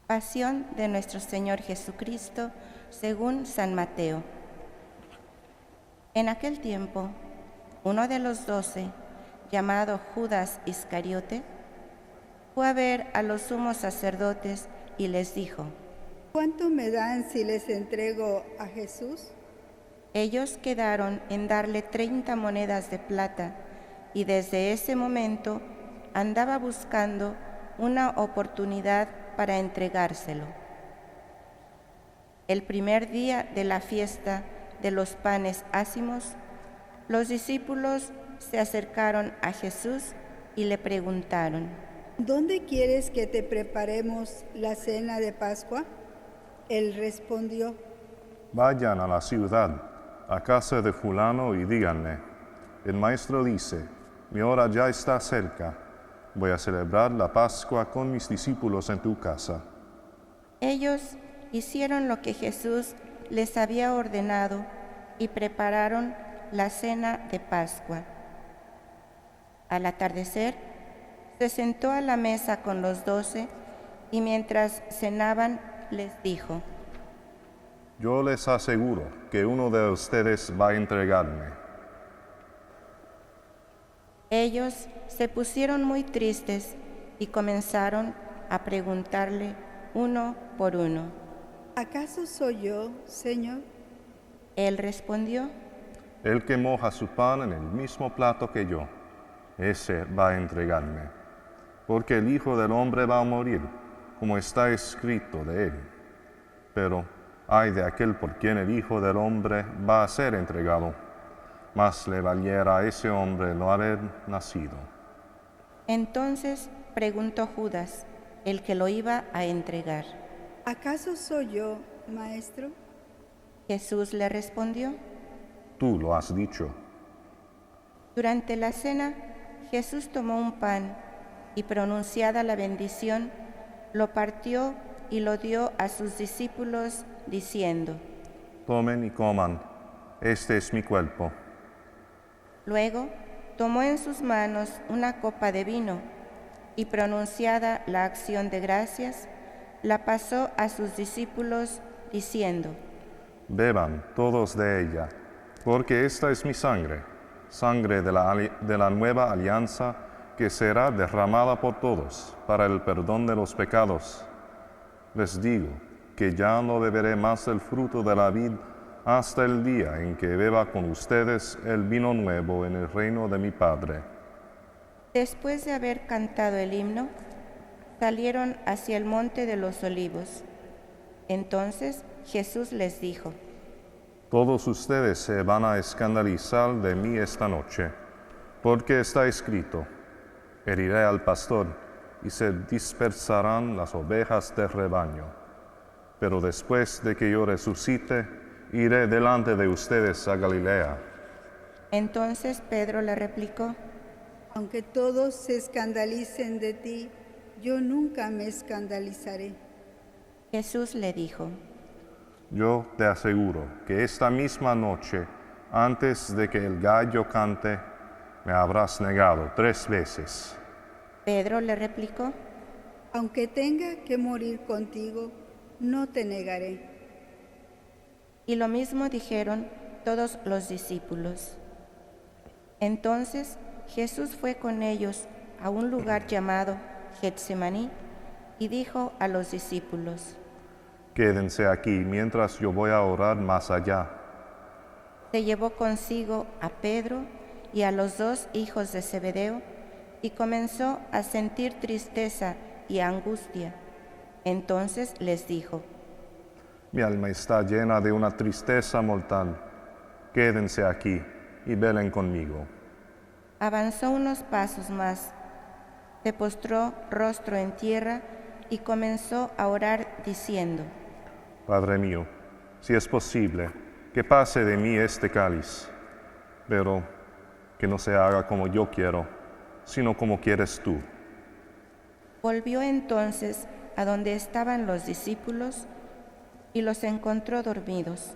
Pasión de nuestro Señor Jesucristo según San Mateo. En aquel tiempo, uno de los 12, llamado Judas Iscariote, fue a ver a los sumos sacerdotes y les dijo: ¿Cuánto me dan si les entrego a Jesús? Ellos quedaron en darle 30 monedas de plata, y desde ese momento andaba buscando una oportunidad para entregárselo. El primer día de la fiesta de los panes ácimos, los discípulos se acercaron a Jesús y le preguntaron: ¿Dónde quieres que te preparemos la cena de Pascua? Él respondió: Vayan a la ciudad, a casa de fulano, y díganle: el maestro dice, mi hora ya está cerca, voy a celebrar la Pascua con mis discípulos en tu casa. Ellos hicieron lo que Jesús les había ordenado y prepararon la cena de Pascua. Al atardecer, se sentó a la mesa con los 12 y mientras cenaban les dijo: Yo les aseguro que uno de ustedes va a entregarme. Ellos se pusieron muy tristes y comenzaron a preguntarle uno por uno. ¿Acaso soy yo, Señor? Él respondió: El que moja su pan en el mismo plato que yo, ese va a entregarme. Porque el Hijo del Hombre va a morir, como está escrito de él. Pero ay de aquel por quien el Hijo del Hombre va a ser entregado. Más le valiera a ese hombre no haber nacido. Entonces preguntó Judas, el que lo iba a entregar. ¿Acaso soy yo, Maestro? Jesús le respondió: Tú lo has dicho. Durante la cena, Jesús tomó un pan y, pronunciada la bendición, lo partió y lo dio a sus discípulos, diciendo: Tomen y coman, este es mi cuerpo. Luego tomó en sus manos una copa de vino y, pronunciada la acción de gracias, la pasó a sus discípulos, diciendo: Beban todos de ella, porque esta es mi sangre, sangre de la nueva alianza, que será derramada por todos para el perdón de los pecados. Les digo que ya no beberé más el fruto de la vid hasta el día en que beba con ustedes el vino nuevo en el reino de mi Padre. Después de haber cantado el himno, salieron hacia el monte de los Olivos. Entonces Jesús les dijo: Todos ustedes se van a escandalizar de mí esta noche, porque está escrito: heriré al pastor y se dispersarán las ovejas del rebaño. Pero después de que yo resucite, iré delante de ustedes a Galilea. Entonces Pedro le replicó: Aunque todos se escandalicen de ti, yo nunca me escandalizaré. Jesús le dijo: Yo te aseguro que esta misma noche, antes de que el gallo cante, me habrás negado 3 veces. Pedro le replicó: Aunque tenga que morir contigo, no te negaré. Y lo mismo dijeron todos los discípulos. Entonces Jesús fue con ellos a un lugar llamado Getsemaní y dijo a los discípulos: Quédense aquí mientras yo voy a orar más allá. Se llevó consigo a Pedro y a los 2 hijos de Zebedeo y comenzó a sentir tristeza y angustia. Entonces les dijo: Mi alma está llena de una tristeza mortal. Quédense aquí y velen conmigo. Avanzó unos pasos más, se postró rostro en tierra y comenzó a orar diciendo: Padre mío, si es posible, que pase de mí este cáliz, pero que no se haga como yo quiero, sino como quieres tú. Volvió entonces a donde estaban los discípulos y los encontró dormidos.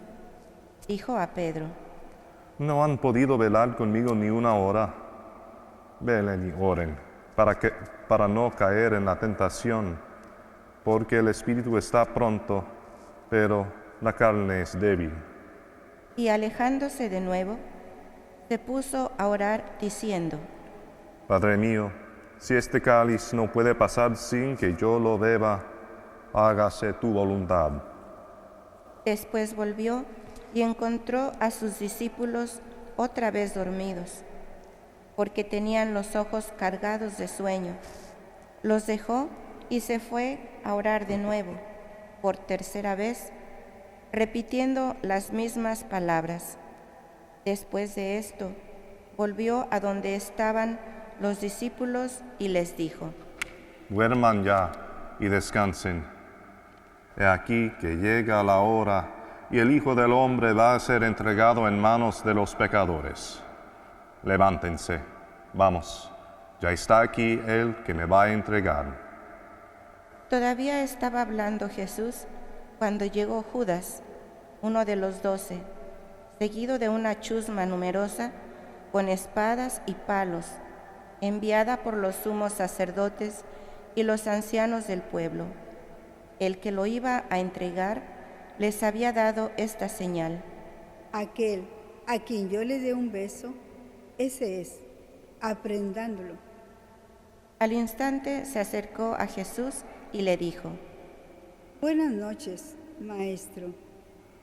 Dijo a Pedro: ¿No han podido velar conmigo ni una hora? Velen y oren, para no caer en la tentación. porque el espíritu está pronto, pero la carne es débil. Y alejándose de nuevo, se puso a orar diciendo: Padre mío, si este cáliz no puede pasar sin que yo lo beba, hágase tu voluntad. Después volvió y encontró a sus discípulos otra vez dormidos, porque tenían los ojos cargados de sueño. Los dejó y se fue a orar de nuevo, por tercera vez, repitiendo las mismas palabras. Después de esto, volvió a donde estaban los discípulos y les dijo: Duerman ya y descansen. He aquí que llega la hora y el Hijo del Hombre va a ser entregado en manos de los pecadores. Levántense, vamos, ya está aquí el que me va a entregar. Todavía estaba hablando Jesús cuando llegó Judas, uno de los 12, seguido de una chusma numerosa, con espadas y palos, enviada por los sumos sacerdotes y los ancianos del pueblo. El que lo iba a entregar les había dado esta señal: Aquel a quien yo le dé un beso, ese es, aprendándolo. Al instante se acercó a Jesús y le dijo: Buenas noches, maestro.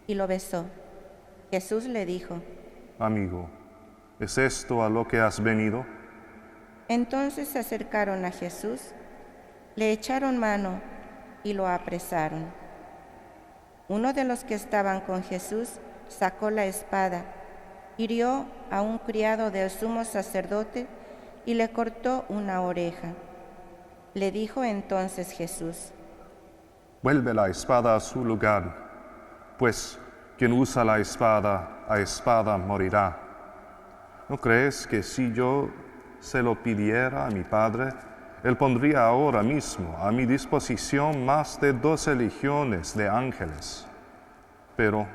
Y lo besó. Jesús le dijo: Amigo, ¿es esto a lo que has venido? Entonces se acercaron a Jesús, le echaron mano y lo apresaron. Uno de los que estaban con Jesús sacó la espada, hirió a un criado del sumo sacerdote y le cortó una oreja. Le dijo entonces Jesús: Vuelve la espada a su lugar, pues quien usa la espada, a espada morirá. ¿No crees que si yo se lo pidiera a mi Padre, Él pondría ahora mismo a mi disposición más de 12 legiones de ángeles? Pero,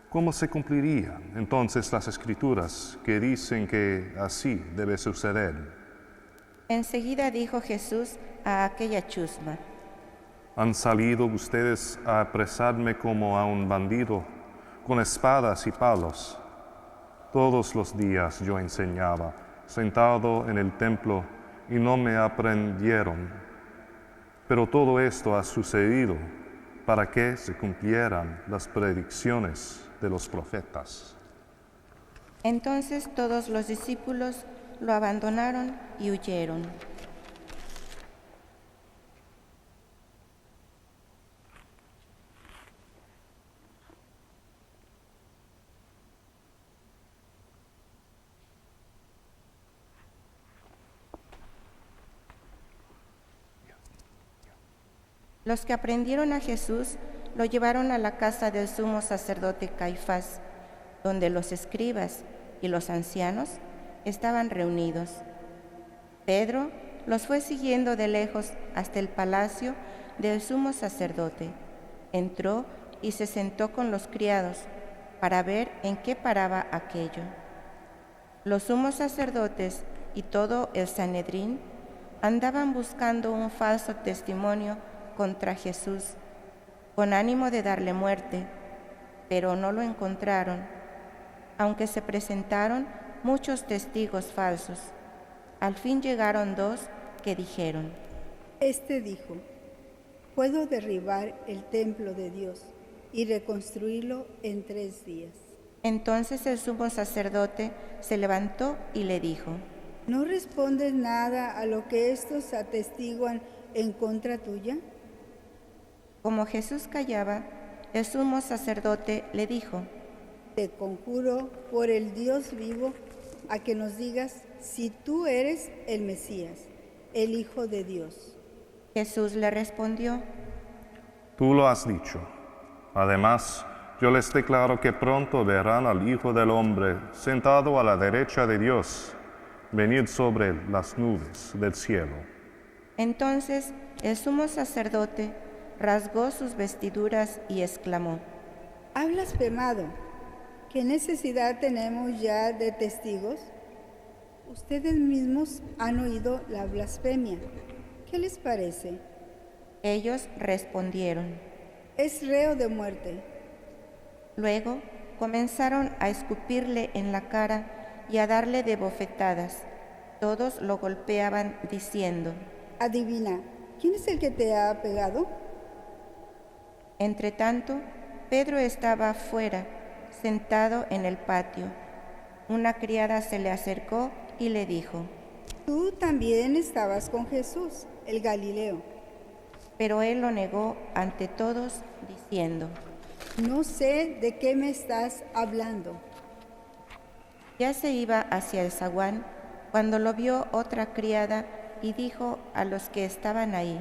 ¿cómo se cumplirían entonces las Escrituras que dicen que así debe suceder? Enseguida dijo Jesús a aquella chusma: ¿Han salido ustedes a apresarme como a un bandido, con espadas y palos? Todos los días yo enseñaba, sentado en el templo, y no me aprendieron. Pero todo esto ha sucedido para que se cumplieran las predicciones de los profetas. Entonces todos los discípulos lo abandonaron y huyeron. Los que aprendieron a Jesús lo llevaron a la casa del sumo sacerdote Caifás, donde los escribas y los ancianos estaban reunidos. Pedro los fue siguiendo de lejos hasta el palacio del sumo sacerdote. Entró y se sentó con los criados para ver en qué paraba aquello. Los sumos sacerdotes y todo el Sanedrín andaban buscando un falso testimonio contra Jesús, con ánimo de darle muerte, pero no lo encontraron, aunque se presentaron muchos testigos falsos. Al fin llegaron 2 que dijeron: Este dijo: puedo derribar el templo de Dios y reconstruirlo en 3 días. Entonces el sumo sacerdote se levantó y le dijo: ¿No respondes nada a lo que estos atestiguan en contra tuya? Como Jesús callaba, el sumo sacerdote le dijo: Te conjuro por el Dios vivo a que nos digas si tú eres el Mesías, el Hijo de Dios. Jesús le respondió: Tú lo has dicho. Además, yo les declaro que pronto verán al Hijo del Hombre sentado a la derecha de Dios, venir sobre las nubes del cielo. Entonces el sumo sacerdote rasgó sus vestiduras y exclamó: ¿Has blasfemado? ¿Qué necesidad tenemos ya de testigos? Ustedes mismos han oído la blasfemia. ¿Qué les parece? Ellos respondieron. Es reo de muerte. Luego comenzaron a escupirle en la cara y a darle de bofetadas. Todos lo golpeaban diciendo. Adivina, ¿quién es el que te ha pegado? Entretanto, Pedro estaba afuera, sentado en el patio. Una criada se le acercó y le dijo. Tú también estabas con Jesús, el Galileo. Pero él lo negó ante todos, diciendo. No sé de qué me estás hablando. Ya se iba hacia el zaguán cuando lo vio otra criada y dijo a los que estaban ahí.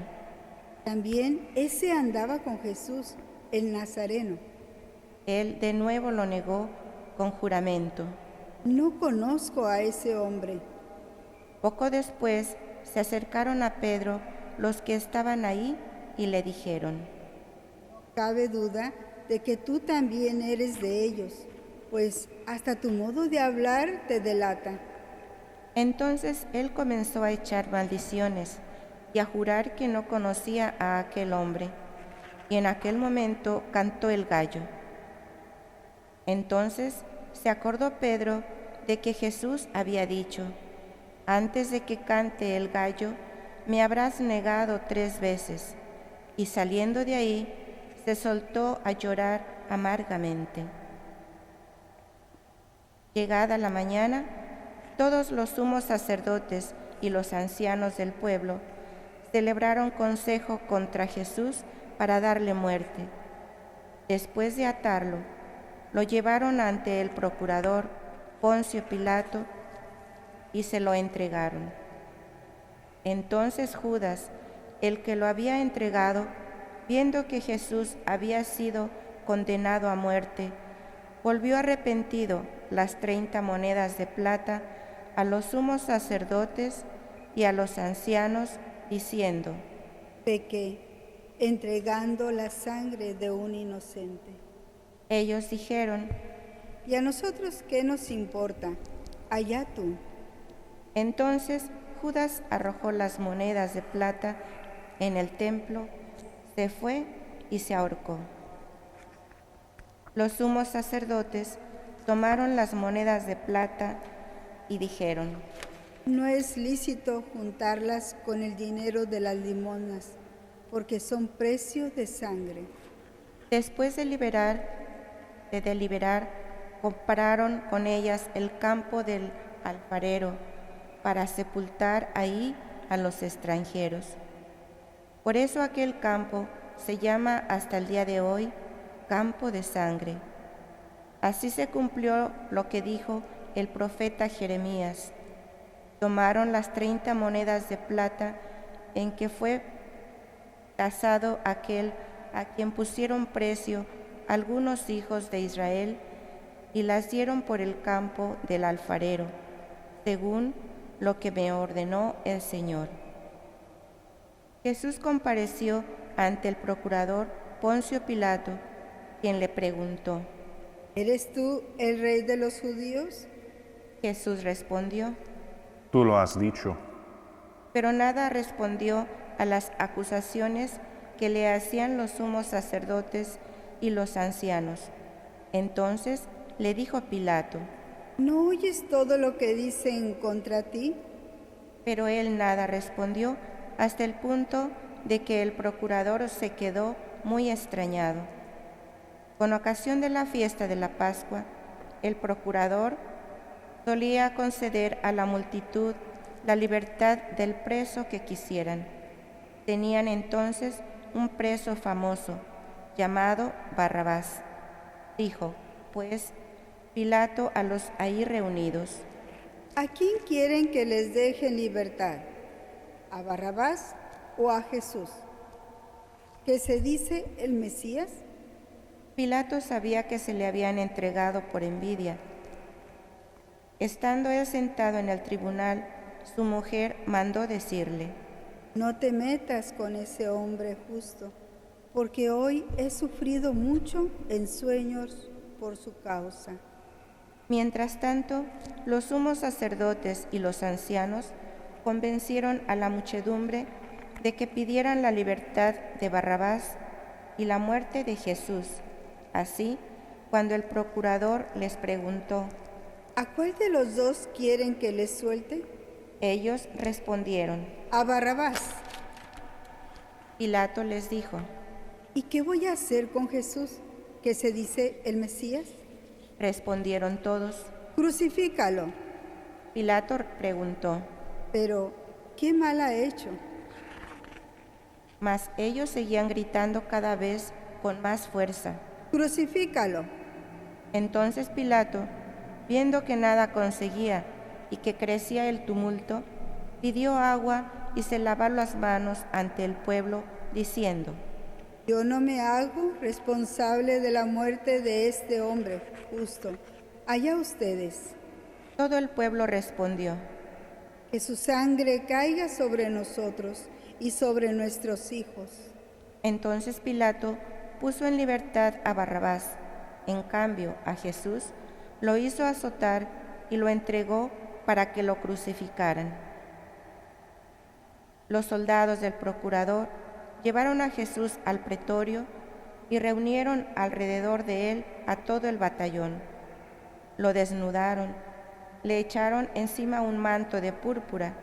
También ese andaba con Jesús, el Nazareno. Él de nuevo lo negó con juramento. No conozco a ese hombre. Poco después se acercaron a Pedro los que estaban ahí y le dijeron. Cabe duda de que tú también eres de ellos, pues hasta tu modo de hablar te delata. Entonces él comenzó a echar maldiciones y a jurar que no conocía a aquel hombre. Y en aquel momento cantó el gallo. Entonces se acordó Pedro de que Jesús había dicho, antes de que cante el gallo, me habrás negado 3 veces. Y saliendo de ahí, se soltó a llorar amargamente. Llegada la mañana, todos los sumos sacerdotes y los ancianos del pueblo celebraron consejo contra Jesús para darle muerte. Después de atarlo, lo llevaron ante el procurador Poncio Pilato y se lo entregaron. Entonces Judas, el que lo había entregado, viendo que Jesús había sido condenado a muerte, volvió arrepentido las 30 monedas de plata a los sumos sacerdotes y a los ancianos, diciendo, Pequé, entregando la sangre de un inocente. Ellos dijeron, ¿y a nosotros qué nos importa? Allá tú. Entonces Judas arrojó las monedas de plata en el templo, se fue y se ahorcó. Los sumos sacerdotes tomaron las monedas de plata y dijeron, No es lícito juntarlas con el dinero de las limosnas, porque son precio de sangre. Después de deliberar, compraron con ellas el campo del alfarero para sepultar ahí a los extranjeros. Por eso aquel campo se llama hasta el día de hoy campo de sangre. Así se cumplió lo que dijo el profeta Jeremías. Tomaron las 30 monedas de plata en que fue tasado aquel a quien pusieron precio algunos hijos de Israel y las dieron por el campo del alfarero, según lo que me ordenó el Señor. Jesús compareció ante el procurador Poncio Pilato, quien le preguntó, ¿Eres tú el rey de los judíos? Jesús respondió, Tú lo has dicho. pero nada respondió a las acusaciones que le hacían los sumos sacerdotes y los ancianos. Entonces le dijo Pilato, ¿No oyes todo lo que dicen contra ti? pero él nada respondió hasta el punto de que el procurador se quedó muy extrañado. Con ocasión de la fiesta de la Pascua, el procurador solía conceder a la multitud la libertad del preso que quisieran. Tenían entonces un preso famoso, llamado Barrabás. Dijo, pues, Pilato a los ahí reunidos, ¿A quién quieren que les deje en libertad? ¿A Barrabás o a Jesús? ¿Que se dice el Mesías? Pilato sabía que se le habían entregado por envidia. Estando él sentado en el tribunal, su mujer mandó decirle, No te metas con ese hombre justo, porque hoy he sufrido mucho en sueños por su causa. Mientras tanto, los sumos sacerdotes y los ancianos convencieron a la muchedumbre de que pidieran la libertad de Barrabás y la muerte de Jesús. Así, cuando el procurador les preguntó, ¿A cuál de los dos quieren que les suelte? ellos respondieron. A Barrabás. Pilato les dijo, ¿Y qué voy a hacer con Jesús, que se dice el Mesías? respondieron todos. Crucifícalo. Pilato preguntó, Pero, ¿qué mal ha hecho? mas ellos seguían gritando cada vez con más fuerza. Crucifícalo. Entonces Pilato, viendo que nada conseguía y que crecía el tumulto, pidió agua y se lavó las manos ante el pueblo, diciendo, Yo no me hago responsable de la muerte de este hombre justo. Allá ustedes. todo el pueblo respondió, Que su sangre caiga sobre nosotros y sobre nuestros hijos. Entonces Pilato puso en libertad a Barrabás. En cambio, a Jesús lo hizo azotar y lo entregó para que lo crucificaran. Los soldados del procurador llevaron a Jesús al pretorio y reunieron alrededor de él a todo el batallón. Lo desnudaron, le echaron encima un manto de púrpura,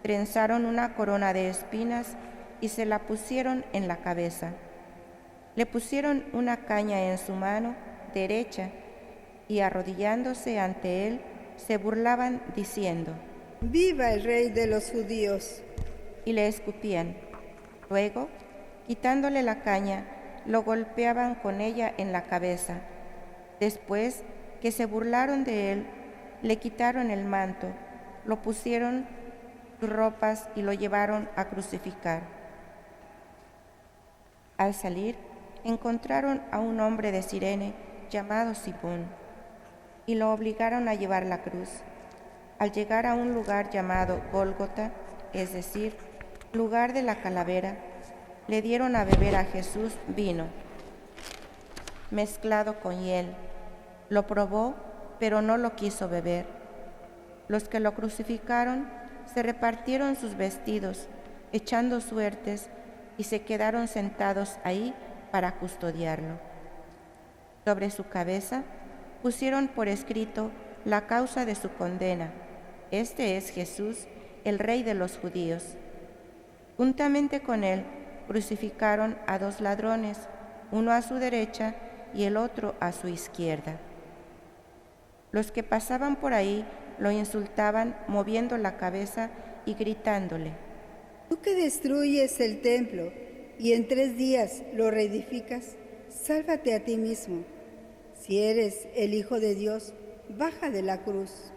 trenzaron una corona de espinas y se la pusieron en la cabeza. Le pusieron una caña en su mano derecha y arrodillándose ante él, se burlaban diciendo, ¡Viva el Rey de los judíos! y le escupían. Luego, quitándole la caña, lo golpeaban con ella en la cabeza. Después que se burlaron de él, le quitaron el manto, lo pusieron sus ropas y lo llevaron a crucificar. Al salir, encontraron a un hombre de Cirene llamado Simón y lo obligaron a llevar la cruz. Al llegar a un lugar llamado Gólgota, es decir, lugar de la calavera, le dieron a beber a Jesús vino mezclado con hiel. Lo probó, pero no lo quiso beber. Los que lo crucificaron se repartieron sus vestidos, echando suertes, y se quedaron sentados ahí para custodiarlo. Sobre su cabeza pusieron por escrito la causa de su condena. Este es Jesús, el Rey de los judíos. Juntamente con él crucificaron a dos ladrones, uno a su derecha y el otro a su izquierda. Los que pasaban por ahí lo insultaban moviendo la cabeza y gritándole, Tú que destruyes el templo y en 3 días lo reedificas, sálvate a ti mismo. Si eres el Hijo de Dios, baja de la cruz.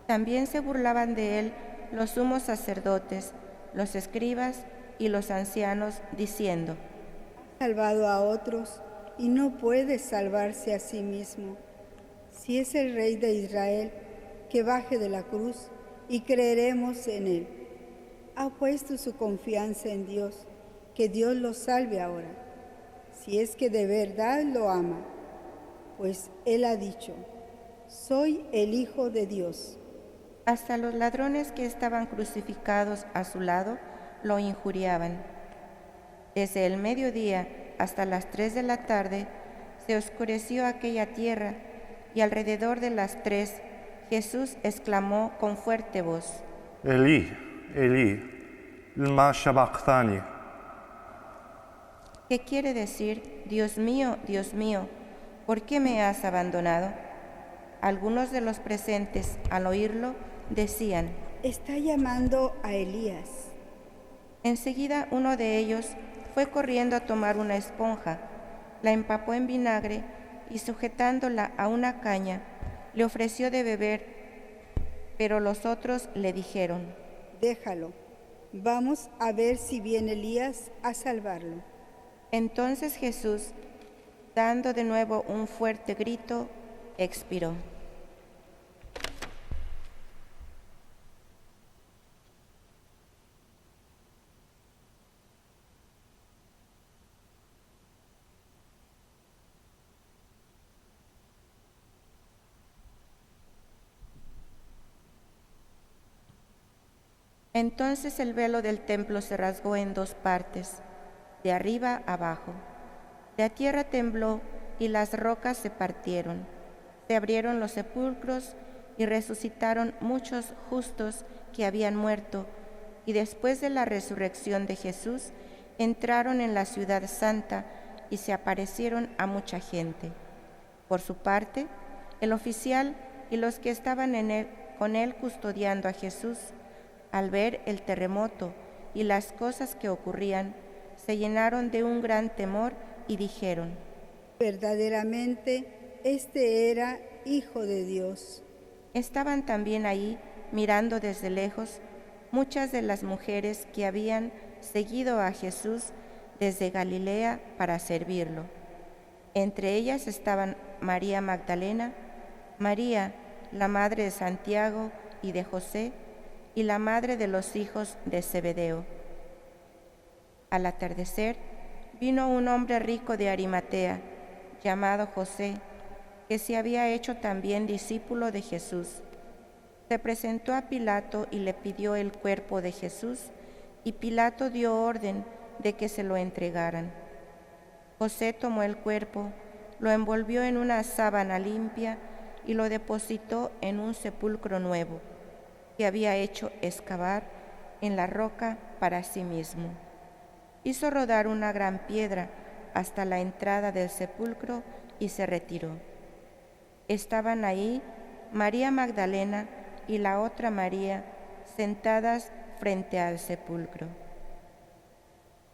También se burlaban de él los sumos sacerdotes, los escribas y los ancianos, diciendo, Ha salvado a otros y no puede salvarse a sí mismo. Si es el Rey de Israel, que baje de la cruz y creeremos en él. Ha puesto su confianza en Dios, que Dios lo salve ahora, si es que de verdad lo ama, pues él ha dicho, soy el Hijo de Dios. hasta los ladrones que estaban crucificados a su lado lo injuriaban. Desde el mediodía hasta las 3 de la tarde se oscureció aquella tierra, y alrededor de las 3 Jesús exclamó con fuerte voz, Elí, Elí, lema sabachthani. ¿qué quiere decir, Dios mío, ¿por qué me has abandonado? Algunos de los presentes, al oírlo, decían, Está llamando a Elías. Enseguida uno de ellos fue corriendo a tomar una esponja, la empapó en vinagre y sujetándola a una caña, le ofreció de beber, pero los otros le dijeron, Déjalo, vamos a ver si viene Elías a salvarlo. Entonces Jesús, dando de nuevo un fuerte grito, expiró. Entonces el velo del templo se rasgó en dos partes, de arriba abajo. La tierra tembló y las rocas se partieron. Se abrieron los sepulcros y resucitaron muchos justos que habían muerto, y después de la resurrección de Jesús, entraron en la ciudad santa y se aparecieron a mucha gente. Por su parte, el oficial y los que estaban con él custodiando a Jesús, al ver el terremoto y las cosas que ocurrían, se llenaron de un gran temor y dijeron: verdaderamente, este era Hijo de Dios. Estaban también ahí, mirando desde lejos, muchas de las mujeres que habían seguido a Jesús desde Galilea para servirlo. Entre ellas estaban María Magdalena, María, la madre de Santiago y de José, y la madre de los hijos de Zebedeo. Al atardecer, vino un hombre rico de Arimatea, llamado José, que se había hecho también discípulo de Jesús. Se presentó a Pilato y le pidió el cuerpo de Jesús, y Pilato dio orden de que se lo entregaran. José tomó el cuerpo, lo envolvió en una sábana limpia y lo depositó en un sepulcro nuevo, que había hecho excavar en la roca para sí mismo. Hizo rodar una gran piedra hasta la entrada del sepulcro y se retiró. Estaban ahí María Magdalena y la otra María sentadas frente al sepulcro.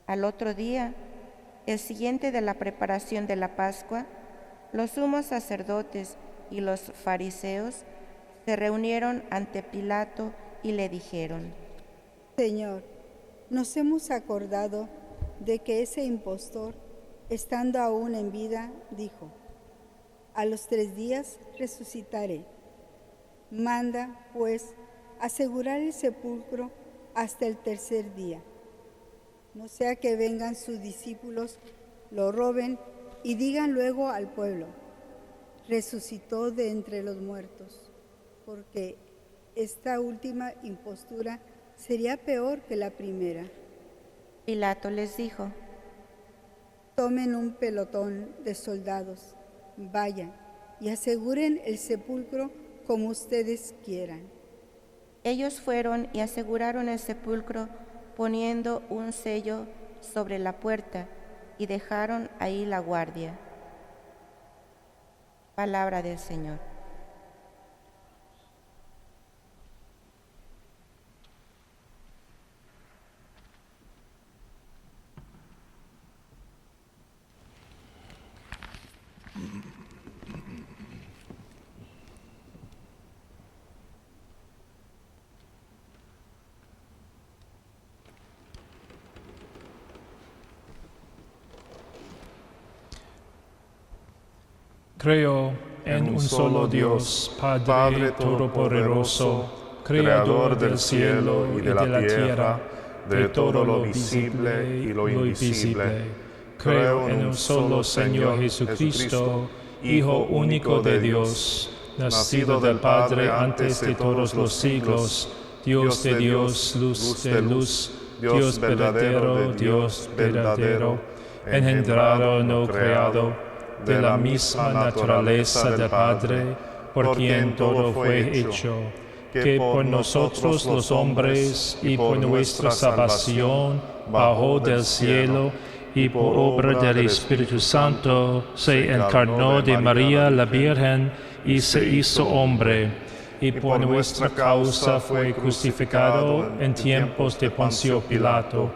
Al otro día, el siguiente de la preparación de la Pascua, los sumos sacerdotes y los fariseos se reunieron ante Pilato y le dijeron: Señor, nos hemos acordado de que ese impostor, estando aún en vida, dijo: a los 3 días resucitaré. Manda, pues, asegurar el sepulcro hasta el tercer día, no sea que vengan sus discípulos, lo roben y digan luego al pueblo: resucitó de entre los muertos, porque esta última impostura sería peor que la primera. Pilato les dijo: tomen un pelotón de soldados, vayan y aseguren el sepulcro como ustedes quieran. Ellos fueron y aseguraron el sepulcro poniendo un sello sobre la puerta y dejaron ahí la guardia. Palabra del Señor. Creo en un solo Dios, Padre Todopoderoso, Creador del cielo y de la tierra, de todo lo visible y lo invisible. Creo en un solo Señor Jesucristo, Hijo único de Dios, nacido del Padre antes de todos los siglos, Dios de Dios, luz de luz, Dios verdadero, engendrado, no creado, de la misma naturaleza del Padre, por quien todo fue hecho, que por nosotros los hombres y por nuestra salvación bajó del cielo y por obra del Espíritu Santo se encarnó de María la Virgen y se hizo hombre, y por nuestra causa fue crucificado en tiempos de Poncio Pilato,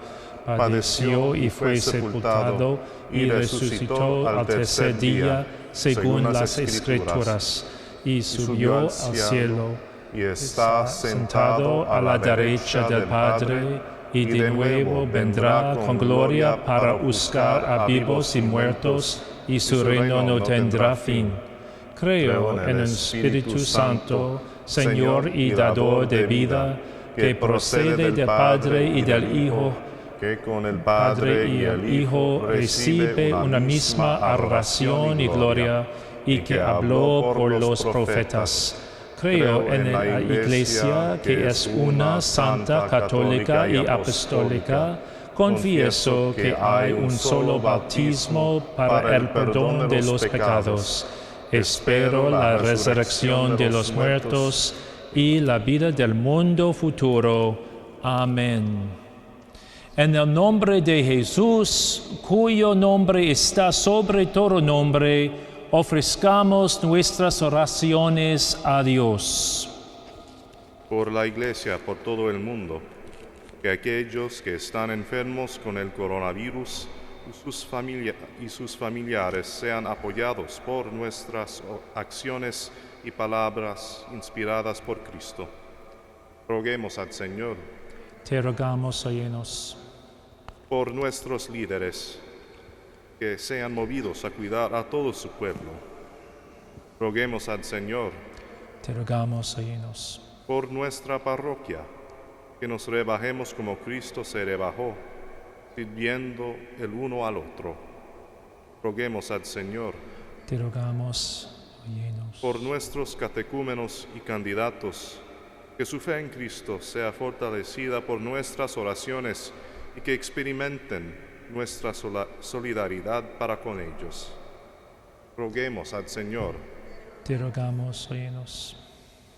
padeció y fue sepultado y resucitó al tercer día según las Escrituras, y subió al cielo, y está sentado a la derecha del Padre, y de nuevo vendrá con gloria para juzgar a vivos y muertos, y su reino no tendrá fin. Creo en el Espíritu Santo, Señor y dador de vida, que procede del Padre y del Hijo, que con el Padre y el Hijo recibe una misma adoración y gloria, y que habló por los profetas. Creo en la Iglesia, que es una, santa, católica y apostólica. Confieso que hay un solo bautismo para el perdón de los pecados. Espero la resurrección de los muertos y la vida del mundo futuro. Amén. En el nombre de Jesús, cuyo nombre está sobre todo nombre, ofrezcamos nuestras oraciones a Dios. Por la Iglesia, por todo el mundo, que aquellos que están enfermos con el coronavirus y sus familiares sean apoyados por nuestras acciones y palabras inspiradas por Cristo. Roguemos al Señor. Te rogamos, óyenos. Por nuestros líderes, que sean movidos a cuidar a todo su pueblo. Roguemos al Señor. Te rogamos, óyenos. Por nuestra parroquia, que nos rebajemos como Cristo se rebajó, sirviendo el uno al otro. Roguemos al Señor. Te rogamos, óyenos. Por nuestros catecúmenos y candidatos, que su fe en Cristo sea fortalecida por nuestras oraciones y que experimenten nuestra solidaridad para con ellos. Roguemos al Señor. Te rogamos, óyenos.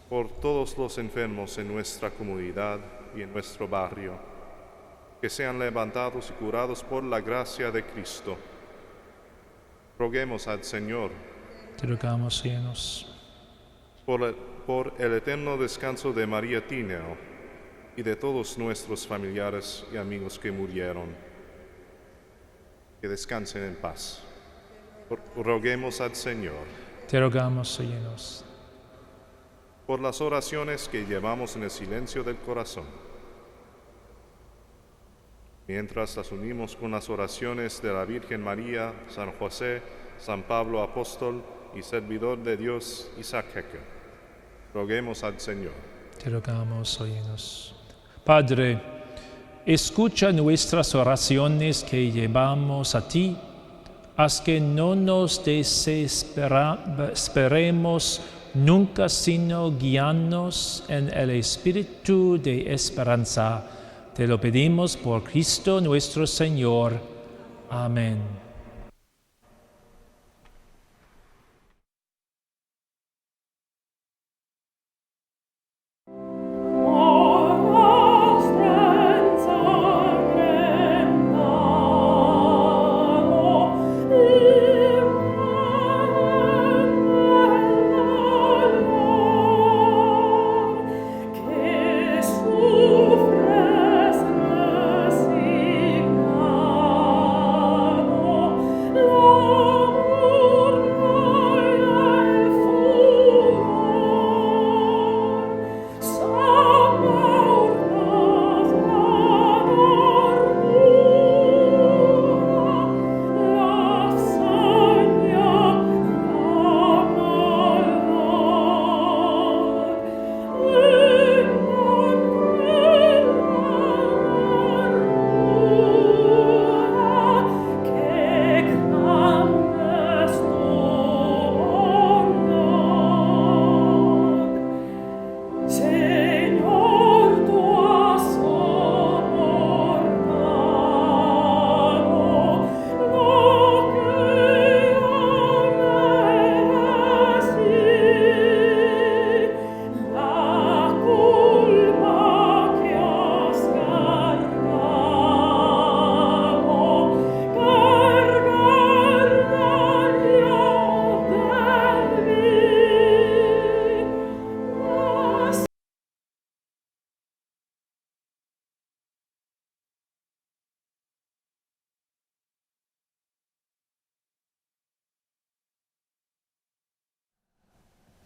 Por todos los enfermos en nuestra comunidad y en nuestro barrio, que sean levantados y curados por la gracia de Cristo. Roguemos al Señor. Te rogamos, óyenos. Por el eterno descanso de María Tineo y de todos nuestros familiares y amigos que murieron, que descansen en paz. Roguemos al Señor. Te rogamos, óyenos. Por las oraciones que llevamos en el silencio del corazón, mientras las unimos con las oraciones de la Virgen María, San José, San Pablo Apóstol y servidor de Dios Isaac Hecker. Roguemos al Señor. Te rogamos, óyenos. Padre, escucha nuestras oraciones que llevamos a ti. Haz que no nos desesperemos nunca, sino guíanos en el espíritu de esperanza. Te lo pedimos por Cristo nuestro Señor. Amén.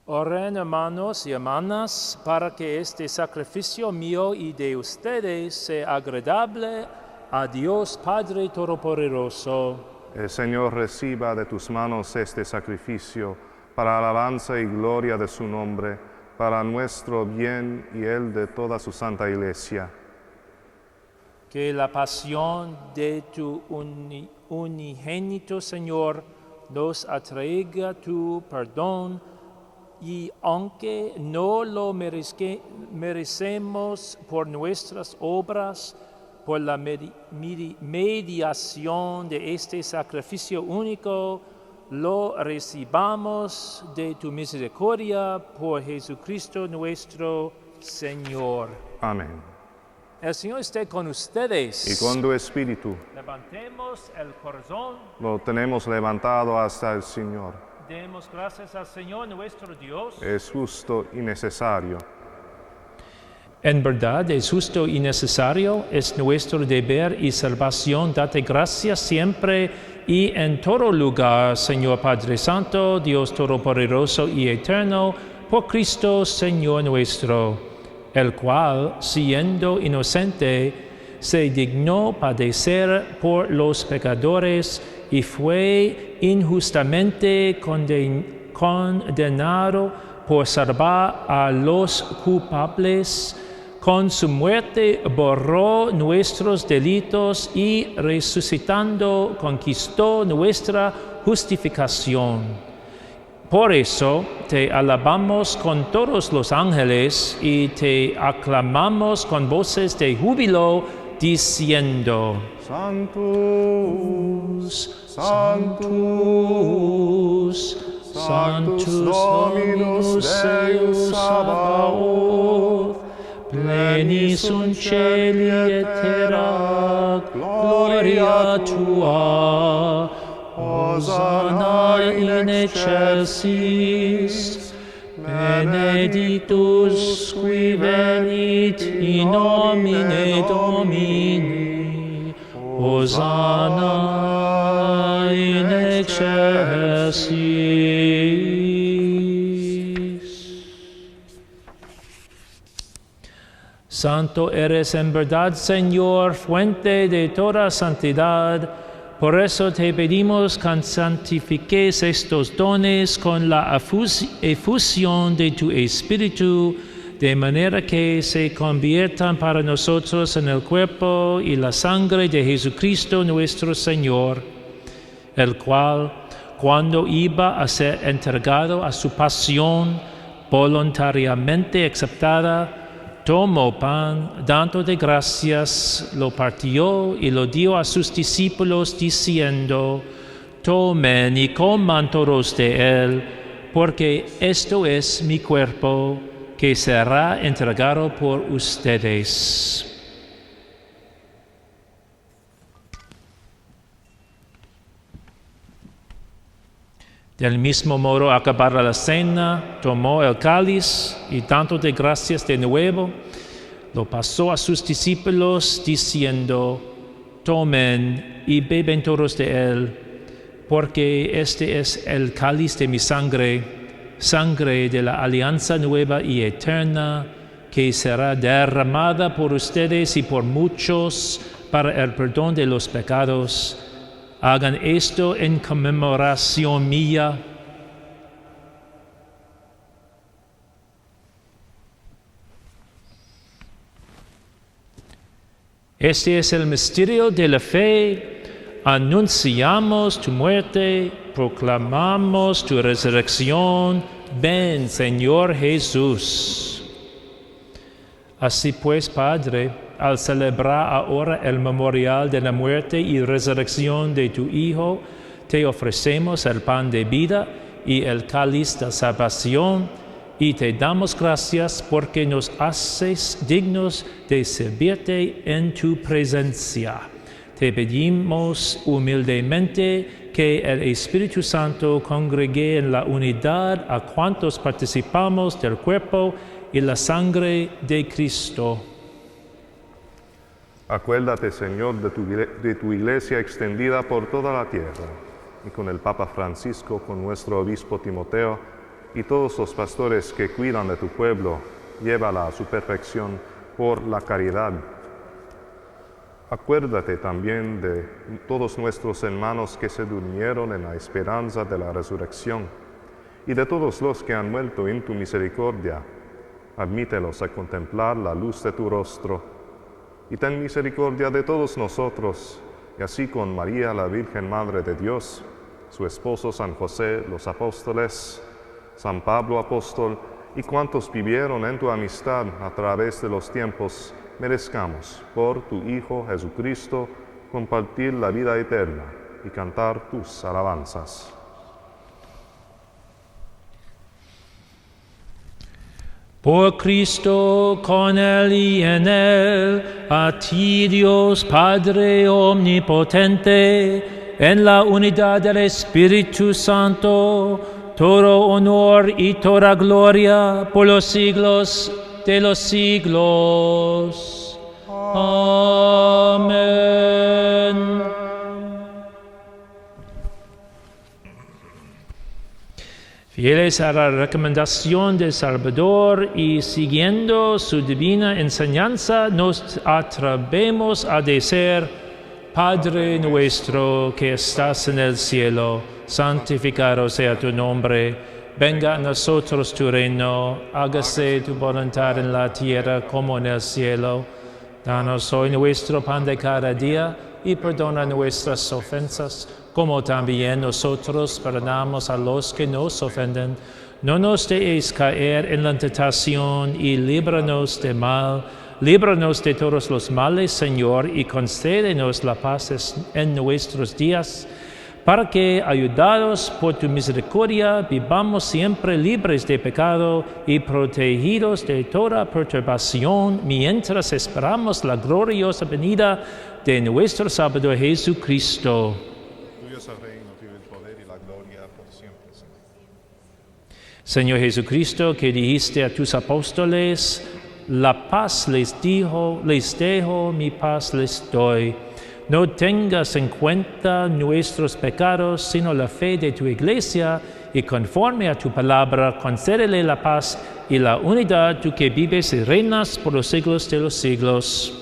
Oren, hermanos y hermanas, para que este sacrificio mío y de ustedes sea agradable a Dios Padre Todopoderoso. El Señor reciba de tus manos este sacrificio para alabanza y gloria de su nombre, para nuestro bien y el de toda su santa Iglesia. Que la pasión de tu unigénito Señor nos atraiga tu perdón y aunque no lo merecemos por nuestras obras, por la mediación de este sacrificio único, lo recibamos de tu misericordia por Jesucristo nuestro Señor. Amén. El Señor esté con ustedes. Y con tu espíritu. Levantemos el corazón. Lo tenemos levantado hasta el Señor. Demos gracias al Señor nuestro Dios. Es justo y necesario. En verdad es justo y necesario, es nuestro deber y salvación. Date gracias siempre y en todo lugar, Señor Padre Santo, Dios Todopoderoso y Eterno, por Cristo Señor nuestro, el cual, siendo inocente, se dignó padecer por los pecadores y fue injustamente condenado por salvar a los culpables. Con su muerte borró nuestros delitos y resucitando conquistó nuestra justificación. Por eso te alabamos con todos los ángeles y te aclamamos con voces de júbilo, diciendo: Sanctus, Sanctus, Sanctus Dominus Deus Sabaoth, plenis sunt caeli et terra, gloria tua, Hosanna in excelsis, benedictus qui venit in nomine Domini, Hosanna in excelsis. Santo eres en verdad, Señor, fuente de toda santidad. Por eso te pedimos que santifiques estos dones con la efusión de tu Espíritu, de manera que se conviertan para nosotros en el cuerpo y la sangre de Jesucristo nuestro Señor, el cual, cuando iba a ser entregado a su pasión voluntariamente aceptada, tomó pan, dando de gracias, lo partió y lo dio a sus discípulos, diciendo: Tomen y coman todos de él, porque esto es mi cuerpo, que será entregado por ustedes. Del mismo modo, acabada la cena, tomó el cáliz y dando de gracias de nuevo, lo pasó a sus discípulos, diciendo: Tomen y beben todos de él, porque este es el cáliz de mi sangre, sangre de la alianza nueva y eterna, que será derramada por ustedes y por muchos para el perdón de los pecados. Hagan esto en conmemoración mía. Este es el misterio de la fe. Anunciamos tu muerte, proclamamos tu resurrección. Ven, Señor Jesús. Así pues, Padre, al celebrar ahora el memorial de la muerte y resurrección de tu Hijo, te ofrecemos el pan de vida y el cáliz de salvación, y te damos gracias porque nos haces dignos de servirte en tu presencia. Te pedimos humildemente que el Espíritu Santo congregue en la unidad a cuantos participamos del cuerpo y la sangre de Cristo. Acuérdate, Señor, de tu iglesia extendida por toda la tierra, y con el Papa Francisco, con nuestro obispo Timoteo, y todos los pastores que cuidan de tu pueblo, llévala a su perfección por la caridad. Acuérdate también de todos nuestros hermanos que se durmieron en la esperanza de la resurrección, y de todos los que han muerto en tu misericordia. Admítelos a contemplar la luz de tu rostro, y ten misericordia de todos nosotros, y así con María, la Virgen Madre de Dios, su esposo San José, los apóstoles, San Pablo apóstol y cuantos vivieron en tu amistad a través de los tiempos, merezcamos, por tu Hijo Jesucristo, compartir la vida eterna y cantar tus alabanzas. Por Cristo, con Él y en Él, a ti Dios Padre Omnipotente, en la unidad del Espíritu Santo, todo honor y toda gloria por los siglos de los siglos. Amén. Fieles a la recomendación del Salvador y siguiendo su divina enseñanza, nos atrevemos a decir: Padre nuestro que estás en el cielo, santificado sea tu nombre. Venga a nosotros tu reino, hágase tu voluntad en la tierra como en el cielo. Danos hoy nuestro pan de cada día y perdona nuestras ofensas, como también nosotros perdonamos a los que nos ofenden. No nos dejes caer en la tentación y líbranos del mal. Líbranos de todos los males, Señor, y concédenos la paz en nuestros días, para que, ayudados por tu misericordia, vivamos siempre libres de pecado y protegidos de toda perturbación, mientras esperamos la gloriosa venida de nuestro Salvador Jesucristo. Tuyo es el reino, tuyo el poder y la gloria por siempre, Señor. Señor Jesucristo, que dijiste a tus apóstoles: la paz les dejo, mi paz les doy. No tengas en cuenta nuestros pecados, sino la fe de tu Iglesia, y conforme a tu palabra, concédele la paz y la unidad, tú que vives y reinas por los siglos de los siglos.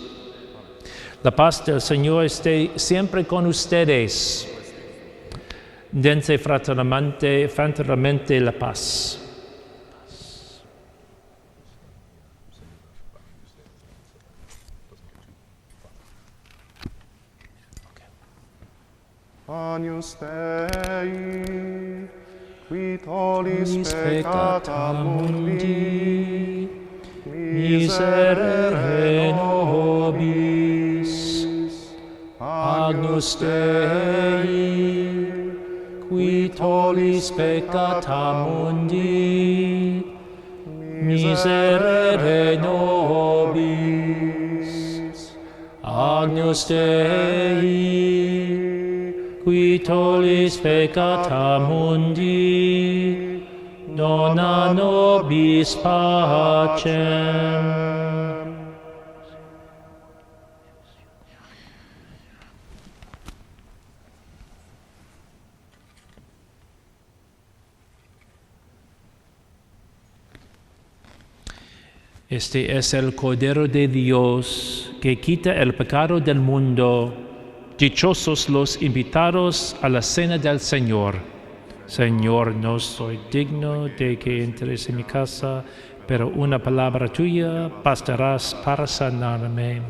La paz del Señor esté siempre con ustedes. Dense fraternalmente la paz. Agnus Dei, qui tollis peccata mundi, miserere nobis. Agnus Dei, qui tollis peccata mundi, miserere nobis. Agnus Dei, qui tollis peccata mundi, dona nobis pacem. Este es el Cordero de Dios que quita el pecado del mundo. Dichosos los invitados a la cena del Señor. Señor, no soy digno de que entres en mi casa, pero una palabra tuya bastarás para sanarme.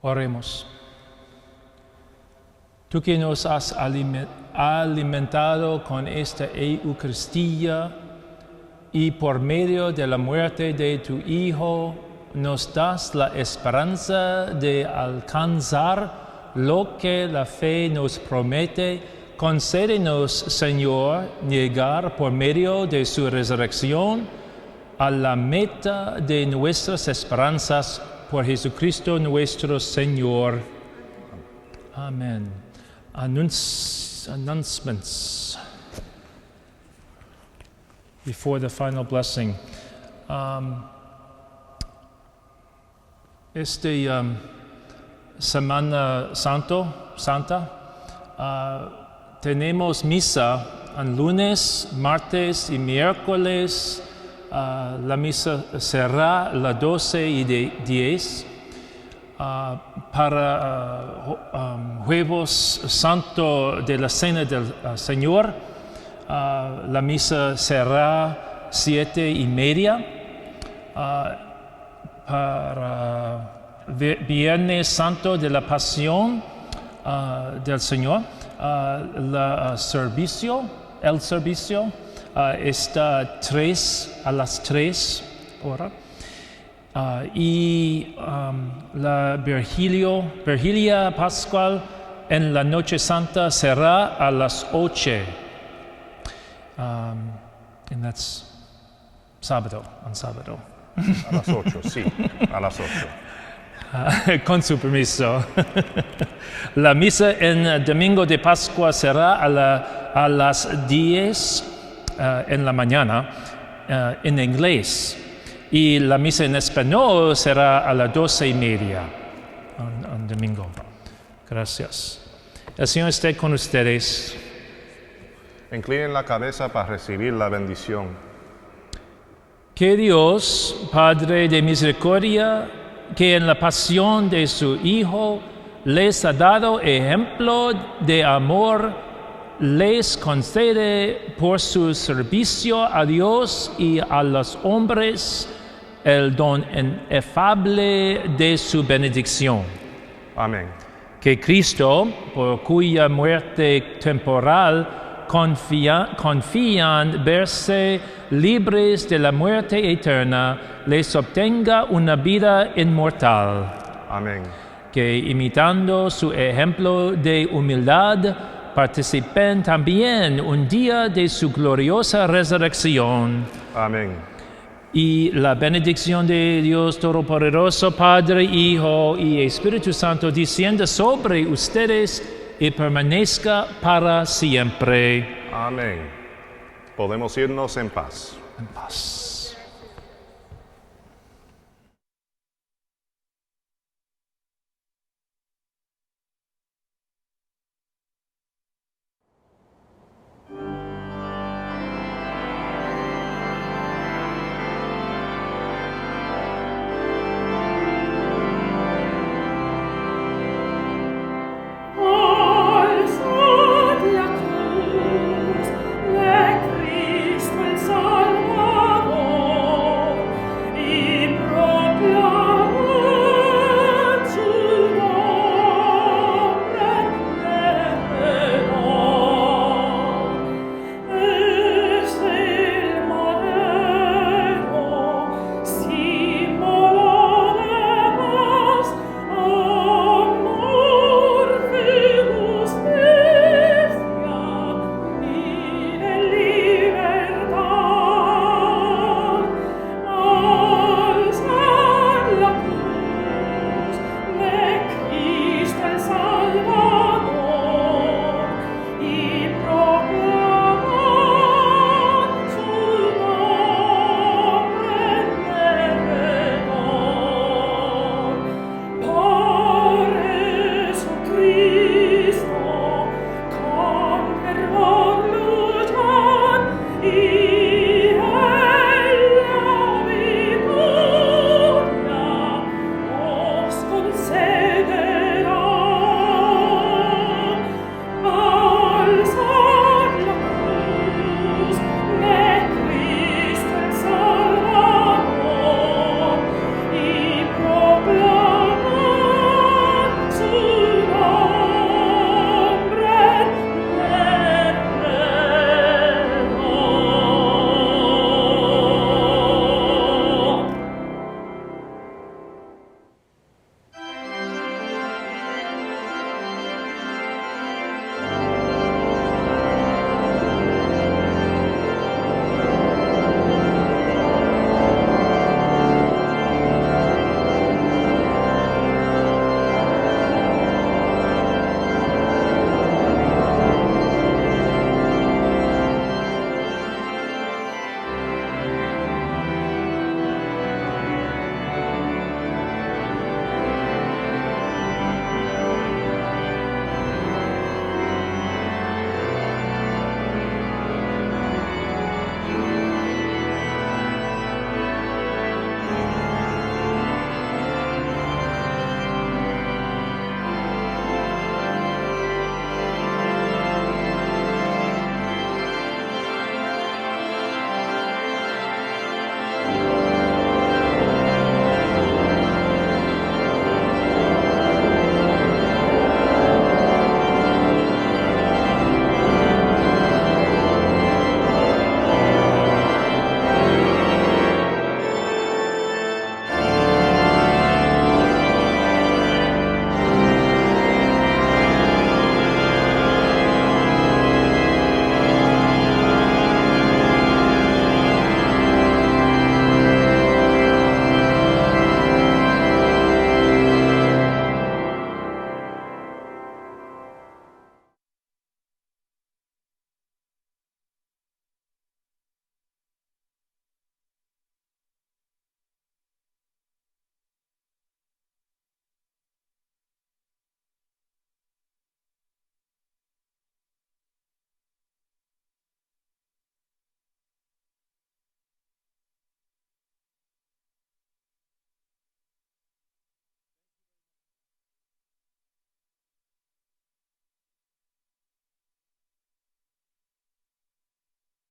Oremos. Tú que nos has alimentado con esta Eucaristía y por medio de la muerte de tu Hijo nos das la esperanza de alcanzar lo que la fe nos promete, concédenos, Señor, llegar por medio de su resurrección a la meta de nuestras esperanzas por Jesucristo nuestro Señor. Amén. Announcements before the final blessing. Semana Santa, tenemos misa en lunes, martes y miércoles. La misa será a las 12:10. Para Jueves Santo de la Cena del Señor, la misa será 7:30. Para Viernes Santo de la Pasión del Señor, el servicio está a las 3 horas. Y la Vigilia Pascual en la Noche Santa será a las 8. And that's sábado. A las 8, sí, a las 8. Con su permiso. La misa en Domingo de Pascua será a las 10 en la mañana en inglés. Y la misa en español será a las 12:30 en domingo. Gracias. El Señor esté con ustedes. Inclinen la cabeza para recibir la bendición. Que Dios, Padre de misericordia, que en la pasión de su Hijo les ha dado ejemplo de amor, les concede por su servicio a Dios y a los hombres el don inefable de su benedicción. Amén. Que Cristo, por cuya muerte temporal confían verse libres de la muerte eterna, les obtenga una vida inmortal. Amén. Que imitando su ejemplo de humildad, participen también un día de su gloriosa resurrección. Amén. Y la benedicción de Dios Todopoderoso, Padre, Hijo y Espíritu Santo, descienda sobre ustedes y permanezca para siempre. Amén. Podemos irnos en paz. En paz.